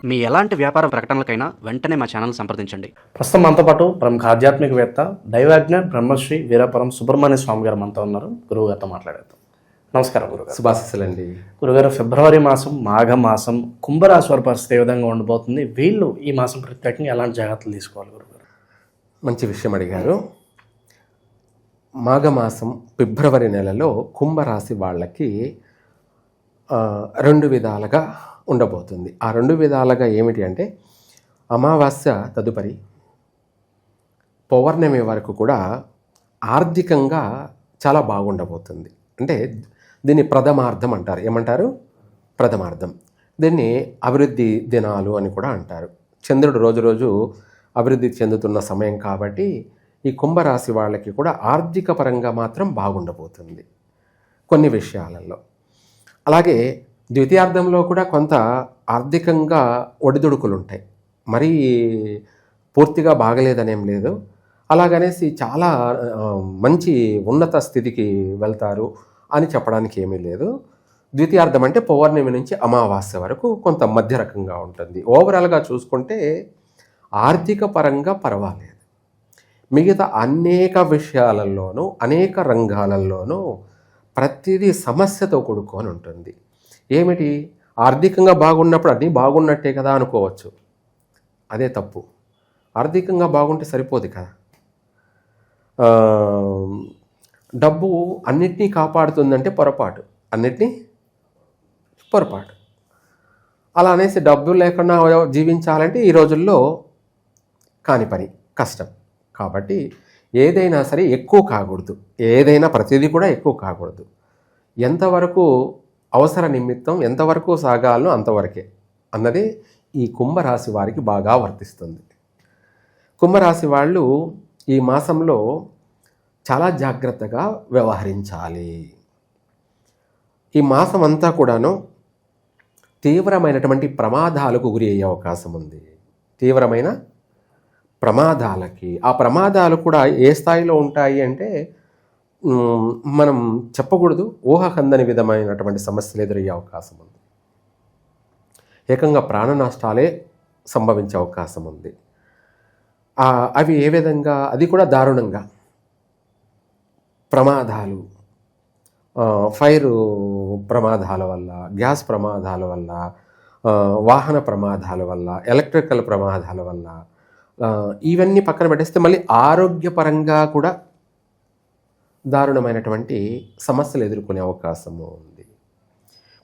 మీ ఎలాంటి వ్యాపార ప్రకటనలకైనా వెంటనే మా ఛానల్ సంప్రదించండి. ప్రస్తుతం మనతో పాటు ప్రముఖ ఆధ్యాత్మికవేత్త దైవాజ్ఞ బ్రహ్మశ్రీ వీరపురం సుబ్రహ్మణ్య స్వామి గారు మనతో ఉన్నారు. గురువుగారితో మాట్లాడేద్దాం. నమస్కారం గురుగారు. శుభాశీస్సులండి. గురుగారు, ఫిబ్రవరి మాసం మాఘ మాసం కుంభరాశి వారి పరిస్థితి ఏ విధంగా ఉండబోతుంది? వీళ్ళు ఈ మాసం ప్రత్యేకంగా ఎలాంటి జాగ్రత్తలు తీసుకోవాలి గురుగారు? మంచి విషయం అడిగారు. మాఘమాసం ఫిబ్రవరి నెలలో కుంభరాశి వాళ్ళకి రెండు విధాలుగా ఉండబోతుంది. ఆ రెండు విధాలుగా ఏమిటి అంటే, అమావాస్య తదుపరి పౌర్ణమి వరకు కూడా ఆర్థికంగా చాలా బాగుండబోతుంది. అంటే దీన్ని ప్రథమార్థం అంటారు. ఏమంటారు? ప్రథమార్థం. దీన్ని అభివృద్ధి దినాలు అని కూడా అంటారు. చంద్రుడు రోజు రోజు అభివృద్ధి చెందుతున్న సమయం కాబట్టి ఈ కుంభరాశి వాళ్ళకి కూడా ఆర్థిక పరంగా మాత్రం బాగుండబోతుంది కొన్ని విషయాలలో. అలాగే ద్వితీయార్థంలో కూడా కొంత ఆర్థికంగా ఒడిదుడుకులు ఉంటాయి. మరీ పూర్తిగా బాగలేదనేం లేదు. అలాగనేసి చాలా మంచి ఉన్నత స్థితికి వెళ్తారు అని చెప్పడానికి ఏమీ లేదు. ద్వితీయార్థం అంటే పౌర్ణమి నుంచి అమావాస్య వరకు కొంత మధ్య రకంగా ఉంటుంది. ఓవరాల్గా చూసుకుంటే ఆర్థిక పరంగా పర్వాలేదు. మిగతా అనేక విషయాలలోనూ అనేక రంగాలలోనూ ప్రతిదీ సమస్యతో కూడుకొని ఉంటుంది. ఏమిటి? ఆర్థికంగా బాగున్నప్పుడు అన్నీ బాగున్నట్టే కదా అనుకోవచ్చు. అదే తప్పు. ఆర్థికంగా బాగుంటే సరిపోదు కదా. డబ్బు అన్నిటినీ కాపాడుతుందంటే పొరపాటు. అన్నిటినీ పొరపాటు. అలా అనేసి డబ్బు లేకుండా జీవించాలంటే ఈ రోజుల్లో కాని పని, కష్టం. కాబట్టి ఏదైనా సరే ఎక్కువ కాకూడదు. ఏదైనా ప్రతిదీ కూడా ఎక్కువ కాకూడదు. ఎంతవరకు అవసర నిమిత్తం ఎంతవరకు సాగాలో అంతవరకే అన్నది ఈ కుంభరాశి వారికి బాగా వర్తిస్తుంది. కుంభరాశి వాళ్ళు ఈ మాసంలో చాలా జాగ్రత్తగా వ్యవహరించాలి. ఈ మాసం అంతా కూడాను తీవ్రమైనటువంటి ప్రమాదాలకు గురి అయ్యే అవకాశం ఉంది. తీవ్రమైన ప్రమాదాలకి. ఆ ప్రమాదాలు కూడా ఏ స్థాయిలో ఉంటాయి అంటే మనం చెప్పకూడదు. ఊహకందని విధమైనటువంటి సమస్యలు ఎదురయ్యే అవకాశం ఉంది. ఏకంగా ప్రాణ నష్టాలే సంభవించే అవకాశం ఉంది. అవి ఏ విధంగా? అది కూడా దారుణంగా. ప్రమాదాలు, ఫైరు ప్రమాదాల వల్ల, గ్యాస్ ప్రమాదాల వల్ల, వాహన ప్రమాదాల వల్ల, ఎలక్ట్రికల్ ప్రమాదాల వల్ల, ఇవన్నీ పక్కన పెట్టేస్తే మళ్ళీ ఆరోగ్యపరంగా కూడా దారుణమైనటువంటి సమస్యలు ఎదుర్కొనే అవకాశము ఉంది.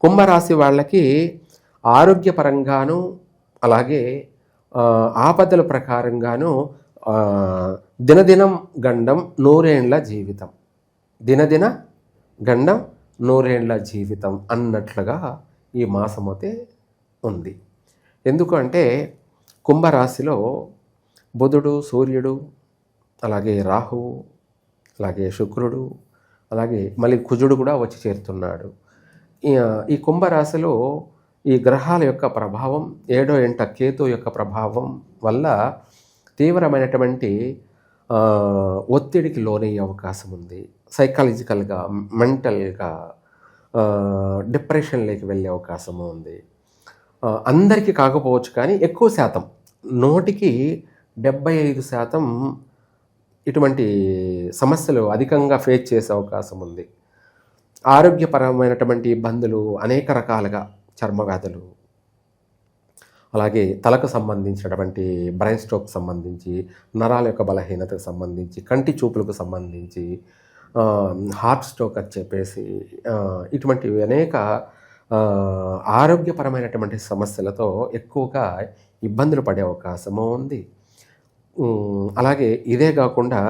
కుంభరాశి వాళ్ళకి ఆరోగ్యపరంగాను అలాగే ఆపదల ప్రకారంగాను దినదినం గండం నూరేండ్ల జీవితం, దినదిన గండం నూరేండ్ల జీవితం అన్నట్లుగా ఈ మాసమైతే ఉంది. ఎందుకంటే కుంభరాశిలో బుధుడు, సూర్యుడు, అలాగే రాహువు, అలాగే శుక్రుడు, అలాగే మళ్ళీ కుజుడు కూడా వచ్చి చేరుతున్నాడు. ఈ కుంభరాశిలో ఈ గ్రహాల యొక్క ప్రభావం, 7వ ఇంట కేతు యొక్క ప్రభావం వల్ల తీవ్రమైనటువంటి ఒత్తిడికి లోనయ్యే అవకాశం ఉంది. సైకాలజికల్గా, మెంటల్గా డిప్రెషన్లోకి వెళ్ళే అవకాశము ఉంది. అందరికీ కాకపోవచ్చు కానీ ఎక్కువ శాతం, 100కి 75% ఇటువంటి సమస్యలు అధికంగా ఫేస్ చేసే అవకాశం ఉంది. ఆరోగ్యపరమైనటువంటి ఇబ్బందులు అనేక రకాలుగా, చర్మ వ్యాధులు, అలాగే తలకు సంబంధించినటువంటి బ్రెయిన్ స్ట్రోక్ సంబంధించి, నరాల యొక్క బలహీనతకు సంబంధించి, కంటి చూపులకు సంబంధించి, హార్ట్ స్ట్రోక్ అని చెప్పేసి ఇటువంటివి అనేక ఆరోగ్యపరమైనటువంటి సమస్యలతో ఎక్కువగా ఇబ్బందులు పడే అవకాశము ఉంది. అలాగే ఇదే కాకుండా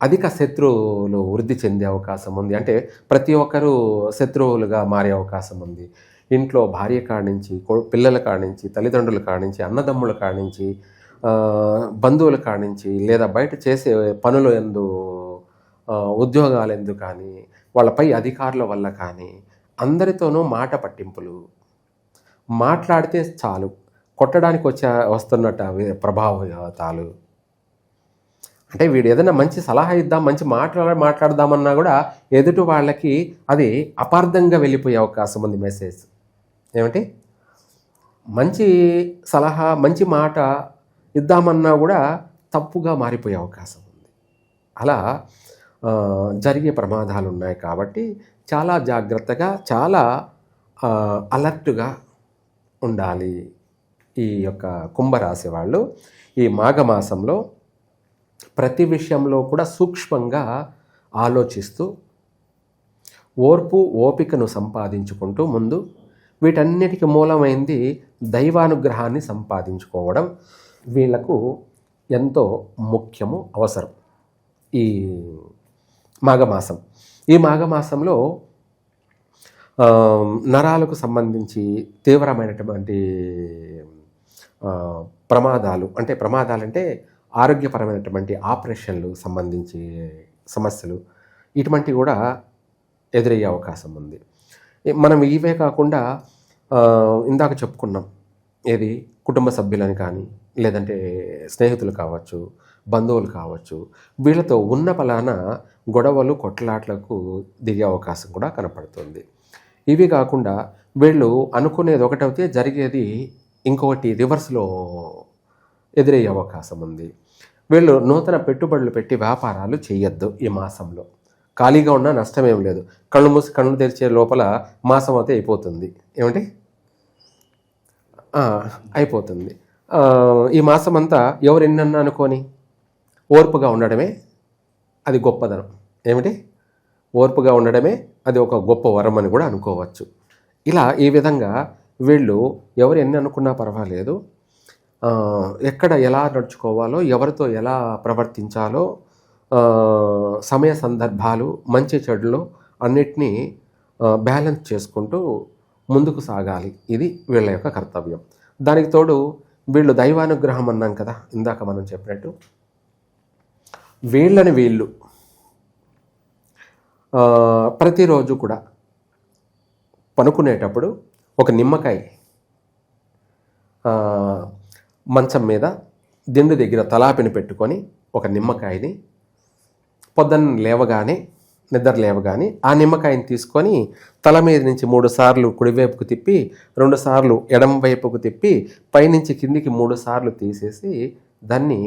అధిక శత్రువులు వృద్ధి చెందే అవకాశం ఉంది. అంటే ప్రతి ఒక్కరూ శత్రువులుగా మారే అవకాశం ఉంది. ఇంట్లో భార్య కాడి నుంచి, పిల్లల కాడి నుంచి, తల్లిదండ్రుల కాడి నుంచి, అన్నదమ్ముల కాడి నుంచి, బంధువుల కాడి నుంచి, లేదా బయట చేసే పనులు ఎందు, ఉద్యోగాలు ఎందు కానీ, వాళ్ళపై అధికారుల వల్ల కానీ అందరితోనూ మాట పట్టింపులు. మాట్లాడితే చాలు కొట్టడానికి వస్తున్నట్టు ప్రభావితాలు. అంటే వీడు ఏదైనా మంచి సలహా ఇద్దాం, మంచి మాట్లాడదామన్నా కూడా ఎదుటి వాళ్ళకి అది అపార్థంగా వెళ్ళిపోయే అవకాశం ఉంది. మెసేజ్ ఏమిటి? మంచి సలహా మంచి మాట ఇద్దామన్నా కూడా తప్పుగా మారిపోయే అవకాశం ఉంది. అలా జరిగే ప్రమాదాలు ఉన్నాయి. కాబట్టి చాలా జాగ్రత్తగా చాలా అలర్ట్గా ఉండాలి. ఈ యొక్క కుంభరాశి వాళ్ళు ఈ మాఘమాసంలో ప్రతి విషయంలో కూడా సూక్ష్మంగా ఆలోచిస్తూ ఓర్పు ఓపికను సంపాదించుకుంటూ ముందు వీటన్నిటికీ మూలమైంది దైవానుగ్రహాన్ని సంపాదించుకోవడం వీళ్లకు ఎంతో ముఖ్యము, అవసరం. ఈ మాఘమాసం ఈ మాఘమాసంలో నరాలకు సంబంధించి తీవ్రమైనటువంటి ప్రమాదాలంటే ఆరోగ్యపరమైనటువంటి ఆపరేషన్లు సంబంధించి సమస్యలు ఇటువంటివి కూడా ఎదురయ్యే అవకాశం ఉంది. మనం ఇవే కాకుండా ఇందాక చెప్పుకున్నాం, ఏది కుటుంబ సభ్యులని కానీ లేదంటే స్నేహితులు కావచ్చు, బంధువులు కావచ్చు, వీళ్ళతో ఉన్న పలాన గొడవలు కొట్లాట్లకు దిగే అవకాశం కూడా కనపడుతుంది. ఇవి కాకుండా వీళ్ళు అనుకునేది ఒకటైతే జరిగేది ఇంకొకటి రివర్స్లో ఎదురయ్యే అవకాశం ఉంది. వీళ్ళు నూతన పెట్టుబడులు పెట్టి వ్యాపారాలు చేయొద్దు. ఈ మాసంలో ఖాళీగా ఉన్నా నష్టమేం లేదు. కళ్ళు మూసి కళ్ళు తెరిచే లోపల మాసం అయితే అయిపోతుంది. ఏమంటే అయిపోతుంది. ఈ మాసం అంతా ఎవరు ఎన్నన్నా అనుకొని ఓర్పుగా ఉండడమే అది గొప్పదనం. ఏమిటి? ఓర్పుగా ఉండడమే అది ఒక గొప్ప వరం అని కూడా అనుకోవచ్చు. ఇలా ఈ విధంగా వీళ్ళు ఎవరు ఎన్ని అనుకున్నా పర్వాలేదు, ఎక్కడ ఎలా నడుచుకోవాలో, ఎవరితో ఎలా ప్రవర్తించాలో, సమయ సందర్భాలు మంచి చెడులు అన్నిటినీ బ్యాలెన్స్ చేసుకుంటూ ముందుకు సాగాలి. ఇది వీళ్ళ యొక్క కర్తవ్యం. దానికి తోడు వీళ్ళు దైవానుగ్రహం అన్నాం కదా ఇందాక మనం చెప్పినట్టు, వీళ్ళు ప్రతిరోజు కూడా పనుకునేటప్పుడు ఒక నిమ్మకాయ మంచం మీద దిండు దగ్గర తలాపిని పెట్టుకొని ఒక నిమ్మకాయని పొద్దున్న నిద్ర లేవగానే ఆ నిమ్మకాయని తీసుకొని తల మీద నుంచి 3 సార్లు కుడివైపుకు తిప్పి 2 సార్లు ఎడమ వైపుకు తిప్పి పైనుంచి కిందికి 3 సార్లు తీసేసి దాన్ని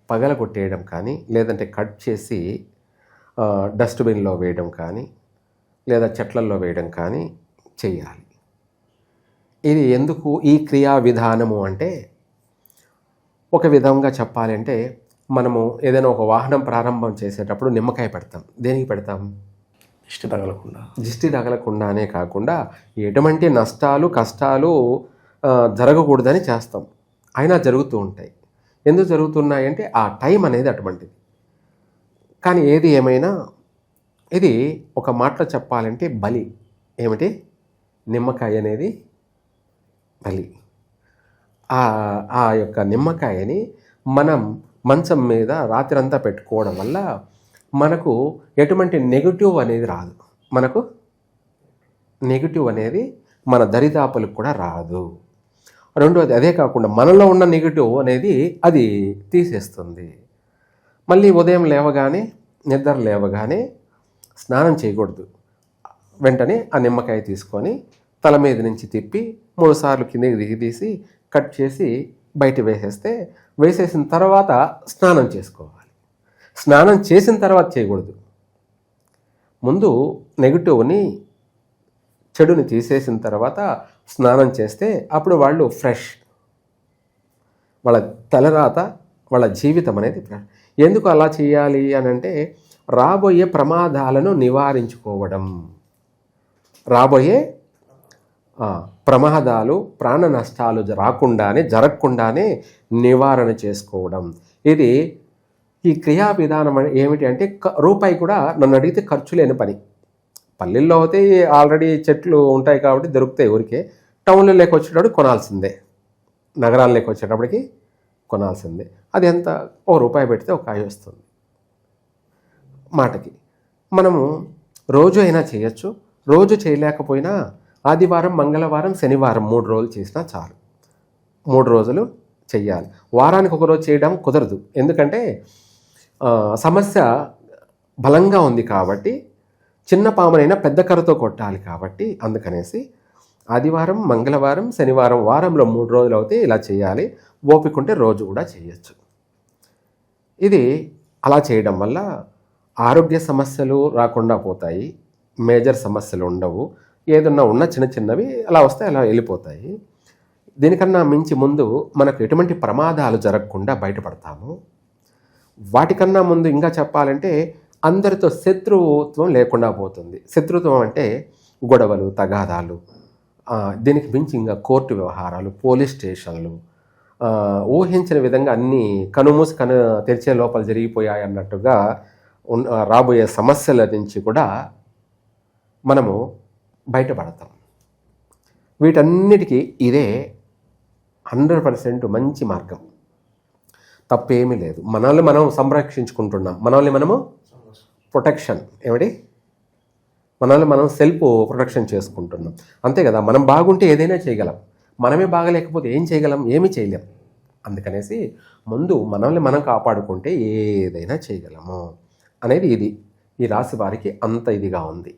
పగలగొట్టేయడం కానీ లేదంటే కట్ చేసి డస్ట్బిన్లో వేయడం కానీ లేదా చెట్లల్లో వేయడం కానీ చేయాలి. ఇది ఎందుకు ఈ క్రియా విధానము అంటే, ఒక విధంగా చెప్పాలంటే మనము ఏదైనా ఒక వాహనం ప్రారంభం చేసేటప్పుడు నిమ్మకాయ పెడతాం. దేనికి పెడతాం? దిష్టి తగలకుండానే కాకుండా ఎటువంటి నష్టాలు కష్టాలు జరగకూడదని చేస్తాం. అయినా జరుగుతూ ఉంటాయి. ఎందుకు జరుగుతున్నాయంటే ఆ టైం అనేది అటువంటిది. కానీ ఏది ఏమైనా ఇది ఒక మాటలో చెప్పాలంటే బలి. ఏమిటి? నిమ్మకాయ అనేది బలి. ఆ యొక్క నిమ్మకాయని మనం మంచం మీద రాత్రంతా పెట్టుకోవడం వల్ల మనకు ఎటువంటి నెగిటివ్ అనేది రాదు. మనకు నెగిటివ్ అనేది మన దరిదాపులకు కూడా రాదు. రెండోది అదే కాకుండా మనలో ఉన్న నెగిటివ్ అనేది అది తీసేస్తుంది. మళ్ళీ ఉదయం నిద్ర లేవగానే స్నానం చేయకూడదు. వెంటనే ఆ నిమ్మకాయ తీసుకొని తల మీద నుంచి తిప్పి 3 సార్లు కిందకి దిగితీసి కట్ చేసి బయట వేసేసిన తర్వాత స్నానం చేసుకోవాలి. స్నానం చేసిన తర్వాత చేయకూడదు. ముందు నెగిటివ్ని చెడుని తీసేసిన తర్వాత స్నానం చేస్తే అప్పుడు వాళ్ళు ఫ్రెష్. వాళ్ళ తలరాత వాళ్ళ జీవితం అనేది ఎందుకు అలా చేయాలి అని అంటే రాబోయే ప్రమాదాలను నివారించుకోవడం. రాబోయే ప్రమాదాలు ప్రాణ నష్టాలు జరగకుండానే నివారణ చేసుకోవడం. ఇది ఈ క్రియా విధానం ఏమిటి అంటే రూపాయి కూడా నన్ను అడిగితే ఖర్చు లేని పని. పల్లెల్లో అయితే ఆల్రెడీ చెట్లు ఉంటాయి కాబట్టి దొరుకుతాయి ఊరికే. టౌన్లో వచ్చేటప్పుడు కొనాల్సిందే, నగరాల్లోకి వచ్చేటప్పటికి కొనాల్సిందే. అది ఎంత? ₹1 పెడితే ఒక కాయ వస్తుంది. మాటకి మనము రోజు అయినా చేయొచ్చు. రోజు చేయలేకపోయినా ఆదివారం, మంగళవారం, శనివారం 3 రోజులు చేసినా చాలు. 3 రోజులు చెయ్యాలి. వారానికి ఒక రోజు చేయడం కుదరదు. ఎందుకంటే సమస్య బలంగా ఉంది కాబట్టి, చిన్న పామునైనా పెద్ద కర్రతో కొట్టాలి కాబట్టి అందుకనేసి ఆదివారం, మంగళవారం, శనివారం, వారంలో 3 రోజులు అవుతే ఇలా చేయాలి. ఓపిక ఉంటే రోజు కూడా చేయొచ్చు. ఇది అలా చేయడం వల్ల ఆరోగ్య సమస్యలు రాకుండా పోతాయి. మేజర్ సమస్యలు ఉండవు. ఏదన్నా ఉన్న చిన్న చిన్నవి అలా వస్తే అలా వెళ్ళిపోతాయి. దీనికన్నా మించి ముందు మనకు ఎటువంటి ప్రమాదాలు జరగకుండా బయటపడతాము. వాటికన్నా ముందు ఇంకా చెప్పాలంటే అందరితో శత్రుత్వం లేకుండా పోతుంది. శత్రుత్వం అంటే గొడవలు, తగాదాలు, దీనికి మించి ఇంకా కోర్టు వ్యవహారాలు, పోలీస్ స్టేషన్లు, ఊహించిన విధంగా అన్నీ కనుమూసి తెరిచే లోపల జరిగిపోయాయి అన్నట్టుగా రాబోయే సమస్యల నుంచి కూడా మనము బయటపడతాం. వీటన్నిటికీ ఇదే 100% మంచి మార్గం. తప్పేమీ లేదు. మనల్ని మనం సంరక్షించుకుంటున్నాం. మనల్ని మనము ప్రొటెక్షన్ మనల్ని మనం సెల్ఫ్ ప్రొటెక్షన్ చేసుకుంటున్నాం. అంతే కదా. మనం బాగుంటే ఏదైనా చేయగలం. మనమే బాగలేకపోతే ఏం చేయగలం? ఏమీ చేయలేం. అందుకనేసి ముందు మనల్ని మనం కాపాడుకుంటే ఏదైనా చేయగలము అనేది ఇది. ఈ రాశి వారికి అంత ఇదిగా ఉంది,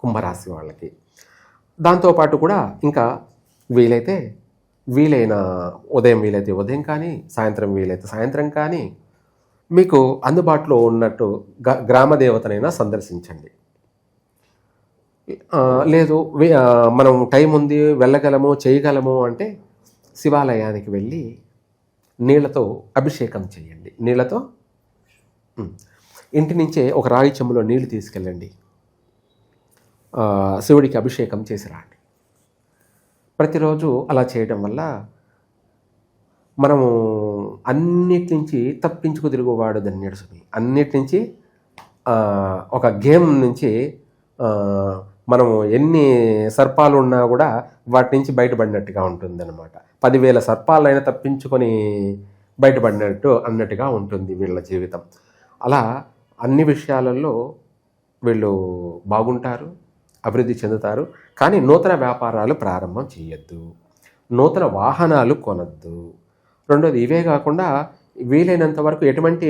కుంభరాశి వాళ్ళకి. దాంతోపాటు కూడా ఇంకా వీలైన ఉదయం వీలైతే ఉదయం కానీ, సాయంత్రం వీలైతే సాయంత్రం కానీ, మీకు అందుబాటులో ఉన్నట్టు గ్రామ దేవతనైనా సందర్శించండి. లేదు మనం టైం ఉంది, వెళ్ళగలము, చేయగలము అంటే శివాలయానికి వెళ్ళి నీళ్లతో అభిషేకం చేయండి. నీళ్లతో ఇంటి నుంచే ఒక రాగి చెంబులో నీళ్లు తీసుకెళ్ళండి, శివుడికి అభిషేకం చేసి రండి. ప్రతిరోజు అలా చేయడం వల్ల మనము అన్నిటి నుంచి తప్పించుకు తిరుగువాడు ధన్యుడు సుమి. అన్నిటి నుంచి ఒక గేమ్ నుంచి మనము ఎన్ని సర్పాలు ఉన్నా కూడా వాటి నుంచి బయటపడినట్టుగా ఉంటుందన్నమాట. 10,000 సర్పాలైనా తప్పించుకొని అన్నట్టుగా ఉంటుంది వీళ్ళ జీవితం. అలా అన్ని విషయాలలో వీళ్ళు బాగుంటారు, అభివృద్ధి చెందుతారు. కానీ నూతన వ్యాపారాలు ప్రారంభం చేయొద్దు, నూతన వాహనాలు కొనద్దు. రెండోది ఇవే కాకుండా వీలైనంత వరకు ఎటువంటి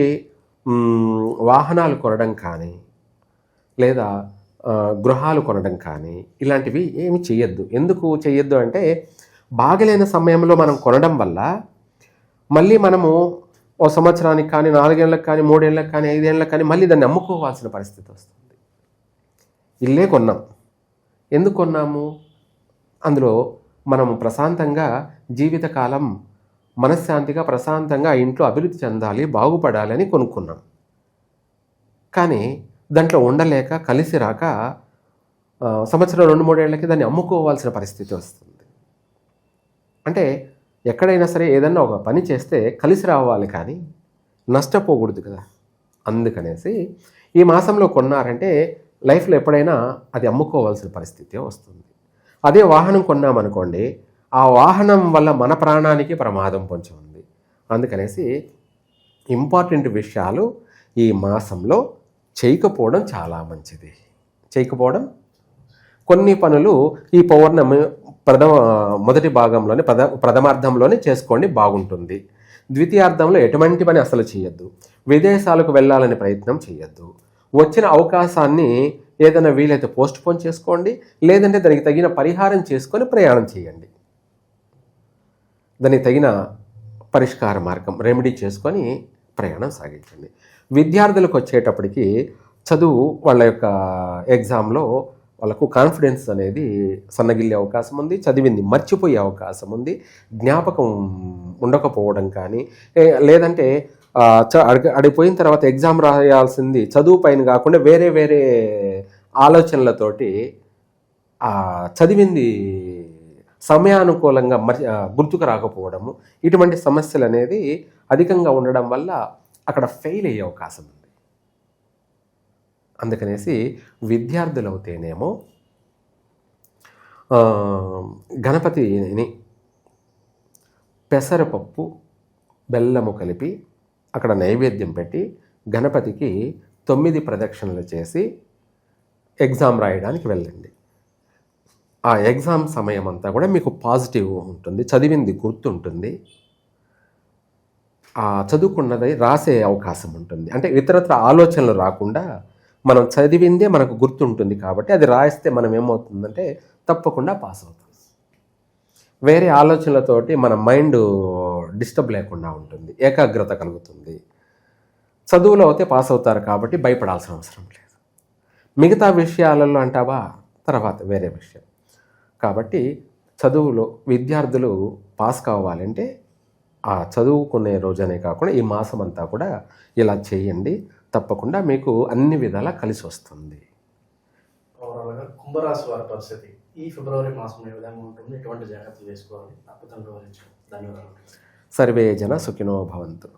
వాహనాలు కొనడం కానీ లేదా గృహాలు కొనడం కానీ ఇలాంటివి ఏమి చేయొద్దు. ఎందుకు చేయొద్దు అంటే బాగలేని సమయంలో మనం కొనడం వల్ల మళ్ళీ మనము ఓ సంవత్సరానికి కానీ, 4 ఏళ్ళకి కానీ, 3 ఏళ్ళకి కానీ, 5 ఏళ్ళకి కానీ మళ్ళీ దాన్ని అమ్ముకోవాల్సిన పరిస్థితి వస్తుంది. ఇల్లే కొన్నాం, ఎందుకు కొన్నాము? అందులో మనం ప్రశాంతంగా జీవితకాలం మనశ్శాంతిగా ప్రశాంతంగా ఇంట్లో అభివృద్ధి చెందాలి, బాగుపడాలి అని కొనుక్కున్నాం. కానీ దాంట్లో ఉండలేక, కలిసి రాక సంవత్సరం 2-3 ఏళ్ళకి దాన్ని అమ్ముకోవాల్సిన పరిస్థితి వస్తుంది. అంటే ఎక్కడైనా సరే ఏదన్నా ఒక పని చేస్తే కలిసి రావాలి కానీ నష్టపోకూడదు కదా. అందుకనేసి ఈ మాసంలో కొన్నారంటే లైఫ్లో ఎప్పుడైనా అది అమ్ముకోవాల్సిన పరిస్థితి వస్తుంది. అదే వాహనం కొన్నామనుకోండి, ఆ వాహనం వల్ల మన ప్రాణానికి ప్రమాదం కొంచెం ఉంది. అందుకనేసి ఇంపార్టెంట్ విషయాలు ఈ మాసంలో చేయకపోవడం చాలా మంచిది. చేయకపోవడం, కొన్ని పనులు ఈ పౌర్ణమి మొదటి భాగంలోనే ప్రథమార్థంలోనే చేసుకోండి, బాగుంటుంది. ద్వితీయార్థంలో ఎటువంటి పని అసలు చేయొద్దు. విదేశాలకు వెళ్ళాలని ప్రయత్నం చేయొద్దు. వచ్చిన అవకాశాన్ని ఏదైనా వీలైతే పోస్ట్పోన్ చేసుకోండి, లేదంటే దానికి తగిన పరిహారం చేసుకొని ప్రయాణం చేయండి. దానికి తగిన పరిష్కార మార్గం రెమెడీ చేసుకొని ప్రయాణం సాగించండి. విద్యార్థులకు వచ్చేటప్పటికి చదువు వాళ్ళ యొక్క ఎగ్జామ్లో వాళ్ళకు కాన్ఫిడెన్స్ అనేది సన్నగిల్లే అవకాశం ఉంది, చదివింది మర్చిపోయే అవకాశం ఉంది, జ్ఞాపకం ఉండకపోవడం కానీ, లేదంటే అడిగిపోయిన తర్వాత ఎగ్జామ్ రాయాల్సింది చదువు పైన కాకుండా వేరే వేరే ఆలోచనలతోటి చదివింది సమయానుకూలంగా గుర్తుకు రాకపోవడము, ఇటువంటి సమస్యలు అనేది అధికంగా ఉండడం వల్ల అక్కడ ఫెయిల్ అయ్యే అవకాశం ఉంది. అందుకనేసి విద్యార్థులు అవుతేనేమో గణపతిని పెసరపప్పు బెల్లము కలిపి అక్కడ నైవేద్యం పెట్టి గణపతికి 9 ప్రదక్షిణలు చేసి ఎగ్జామ్ రాయడానికి వెళ్ళండి. ఆ ఎగ్జామ్ సమయం అంతా కూడా మీకు పాజిటివ్ ఉంటుంది, చదివింది గుర్తుంటుంది, చదువుకున్నది రాసే అవకాశం ఉంటుంది. అంటే ఇతరత్ర ఆలోచనలు రాకుండా మనం చదివిందే మనకు గుర్తుంటుంది కాబట్టి అది రాయిస్తే మనం ఏమవుతుందంటే తప్పకుండా పాస్ అవుతాం. వేరే ఆలోచనలతోటి మన మైండ్ డిస్టర్బ్ లేకుండా ఉంటుంది, ఏకాగ్రత కలుగుతుంది. చదువులో అయితే పాస్ అవుతారు కాబట్టి భయపడాల్సిన అవసరం లేదు. మిగతా విషయాలలో అంటావా తర్వాత వేరే విషయం. కాబట్టి చదువులో విద్యార్థులు పాస్ కావాలంటే ఆ చదువుకునే రోజనే కాకుండా ఈ మాసం అంతా కూడా ఇలా చేయండి, తప్పకుండా మీకు అన్ని విధాలా కలిసి వస్తుంది. ఓవరాల్గా కుంభరాశి వారి పరిస్థితి ఈ ఫిబ్రవరి మాసం ఏ విధంగా ఉంటుంది, ఎటువంటి జాగ్రత్తలు తీసుకోవాలి, అద్భుతంగా వివరించారు. ధన్యవాదాలు. సర్వే జన సుఖినో భవంతు.